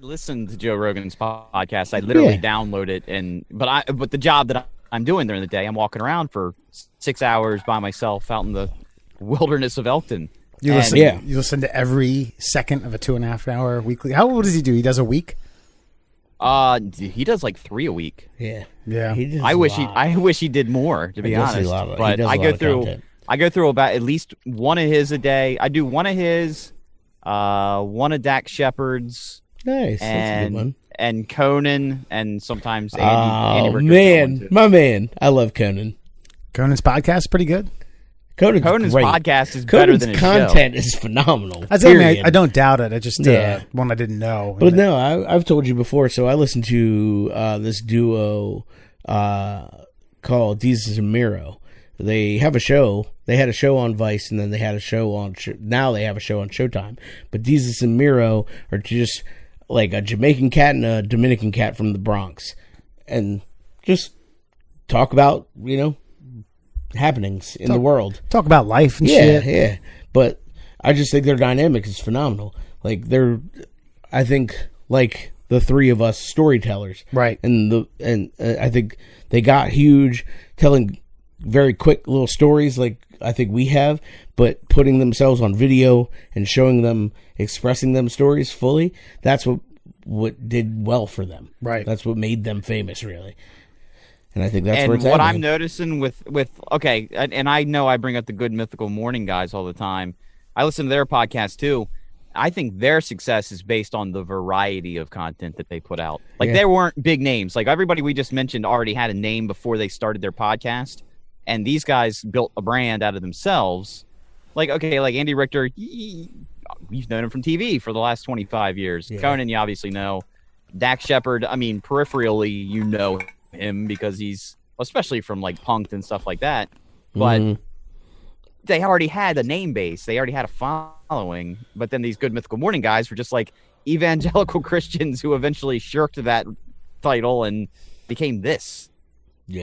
listen to Joe Rogan's podcast. I literally download it, but the job that I'm doing during the day, I'm walking around for 6 hours by myself out in the wilderness of Elkton. You listen to every second of a 2.5 hour weekly. How does he do? He does a week? He does like 3 a week. Yeah. I wish he did more, to be honest. But I go through about at least one of his a day. I do one of his, one of Dak Shepard's. Nice. That's a good one. And Conan, and sometimes Andy Richter. Man, my man. I love Conan. Conan's podcast is pretty good. Conan's great. podcast is better than his content show. is phenomenal. I don't doubt it. I just one I didn't know. But no, I've told you before. So I listened to this duo called Jesus and Miro. They have a show. They had a show on Vice, and then they had a show on. Now they have a show on Showtime. But Jesus and Miro are just like a Jamaican cat and a Dominican cat from the Bronx, and just talk about happenings in the world. Talk about life and shit. Yeah. But I just think their dynamic is phenomenal. Like I think like the three of us storytellers, right? And I think they got huge, telling very quick little stories like I think we have, but putting themselves on video and showing them, expressing them stories fully. That's what did well for them. Right. That's what made them famous, really. And I think that's where it's what happening. I'm noticing with okay, and I know I bring up the Good Mythical Morning guys all the time. I listen to their podcast too. I think their success is based on the variety of content that they put out. Like they weren't big names. Like everybody we just mentioned already had a name before they started their podcast, and these guys built a brand out of themselves. Like like Andy Richter, we've known him from TV for the last 25 years. Yeah. Conan, you obviously know. Dak Shepard, I mean, peripherally, you know him because he's, especially from like Punk'd and stuff like that, but they already had a name base, they already had a following. But then these Good Mythical Morning guys were just like evangelical Christians who eventually shirked that title and became this.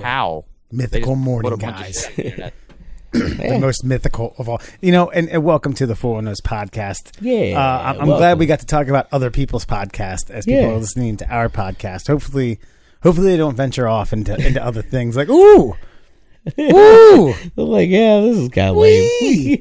How Mythical Morning guys. The most mythical of all, and welcome to the Full on Nose podcast. I'm glad we got to talk about other people's podcast as people are listening to our podcast. Hopefully they don't venture off into other things like ooh, like this is kind of lame.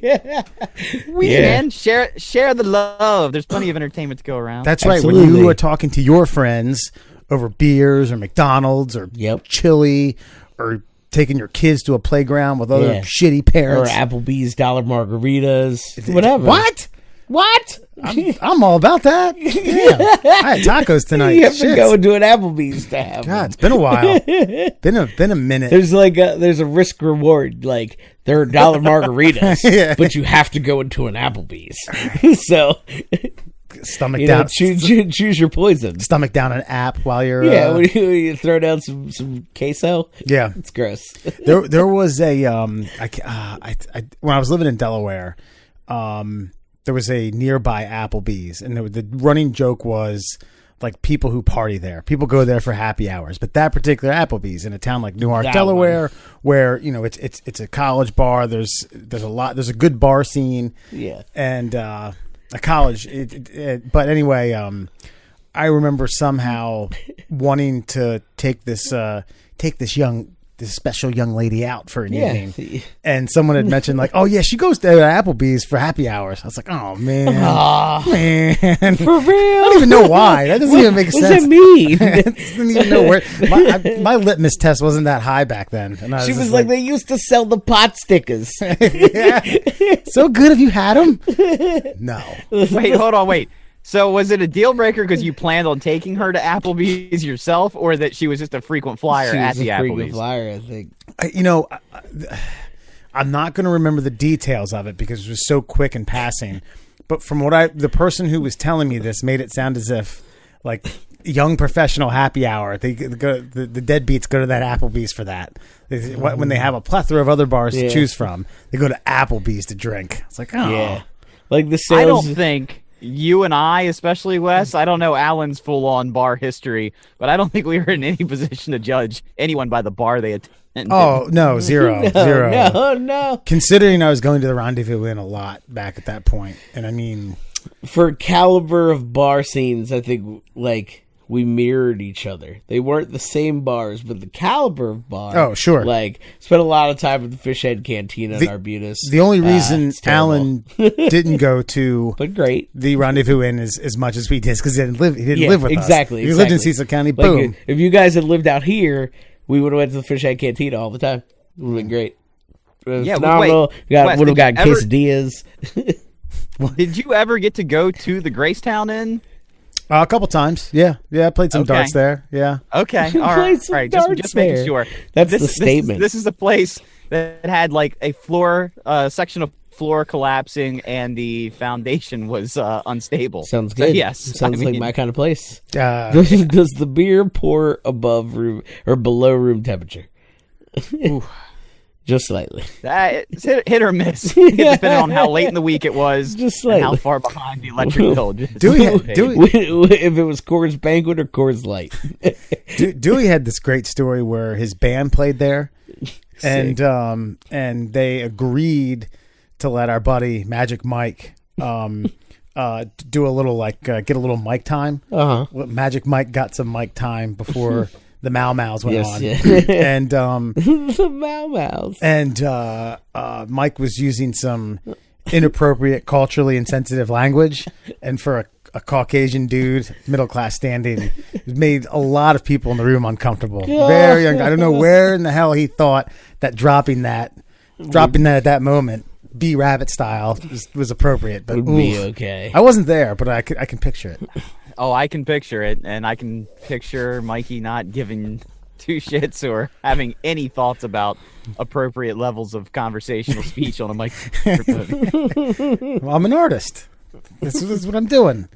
Man, share the love. There's plenty of entertainment to go around. That's right. When you are talking to your friends over beers or McDonald's or chili or taking your kids to a playground with other shitty parents or Applebee's dollar margaritas, whatever. What? I'm all about that. Yeah, I had tacos tonight. You have to go to an Applebee's to have. God, it's been a while. been a minute. There's there's a risk reward. Like there are dollar margaritas, but you have to go into an Applebee's. So stomach down. Choose your poison. Stomach down an app while you're. When you throw down some queso. Yeah, it's gross. There was a when I was living in Delaware, there was a nearby Applebee's, and the running joke was like people who party there, people go there for happy hours. But that particular Applebee's in a town like Newark, Delaware, where it's a college bar. There's a good bar scene. Yeah, and a college. But anyway, I remember somehow wanting to take this special young lady out for an evening, and someone had mentioned like, "Oh yeah, she goes to Applebee's for happy hours." I was like, "Oh man, man, for real." I don't even know why. That doesn't even make sense. What does that mean? I didn't even know where my litmus test wasn't that high back then. And she was like, "They used to sell the pot stickers." So good. Have you had them? No. Wait, hold on. Wait. So was it a deal breaker because you planned on taking her to Applebee's yourself, or that she was just a frequent flyer at the Applebee's? Frequent flyer, I think. I'm not going to remember the details of it because it was so quick in passing. But from the person who was telling me this made it sound as if like young professional happy hour. The deadbeats go to that Applebee's for that. When they have a plethora of other bars to choose from, they go to Applebee's to drink. It's like, like the sales. I don't think. You and I, especially Wes, I don't know Alan's full-on bar history, but I don't think we were in any position to judge anyone by the bar they attended. Oh, no, zero. No. Considering I was going to the Rendezvous Inn a lot back at that point, and I mean, For caliber of bar scenes, I think like we mirrored each other. They weren't the same bars, but the caliber of bar. Oh, sure. Like spent a lot of time at the Fish Head Cantina in Arbutus. The only reason it's terrible. Alan didn't go to But great. the Rendezvous Inn as much as we did because he didn't live. He didn't live with exactly, us. He exactly. lived in Cecil County. Like, Boom. if you guys had lived out here, we would have went to the Fish Head Cantina all the time. It would have been great. Yeah, phenomenal. wait, We Wes, would have did gotten you ever- quesadillas. Did you ever get to go to the Gracetown Inn? A couple times. Yeah. I played some Okay. darts there. Yeah. Okay, all Played right, some all right. darts Just making there. sure. That's the statement. This is a place that had like a floor section of floor collapsing, and the foundation was unstable. Sounds So, good. yes, Sounds like my kind of place. Uh, Does the beer pour above room or below room temperature? Just slightly. That it's hit or miss, depending on how late in the week it was, Just and how slightly. far behind the electric bill. If it was Coors Banquet or Coors Light. Dewey had this great story where his band played there, and they agreed to let our buddy Magic Mike do a little get a little mic time. Magic Mike got some mic time before the Mau Mau's went on, and the Mau Mau's. And Mike was using some inappropriate, culturally insensitive language, and for a Caucasian dude, middle class standing, it made a lot of people in the room uncomfortable. Very young. I don't know where in the hell he thought that dropping that at that moment, B Rabbit style, was appropriate. But Would be okay. I wasn't there, but I can picture it. Oh, I can picture it, and I can picture Mikey not giving two shits or having any thoughts about appropriate levels of conversational speech on a microphone. Well, I'm an artist. This is what I'm doing.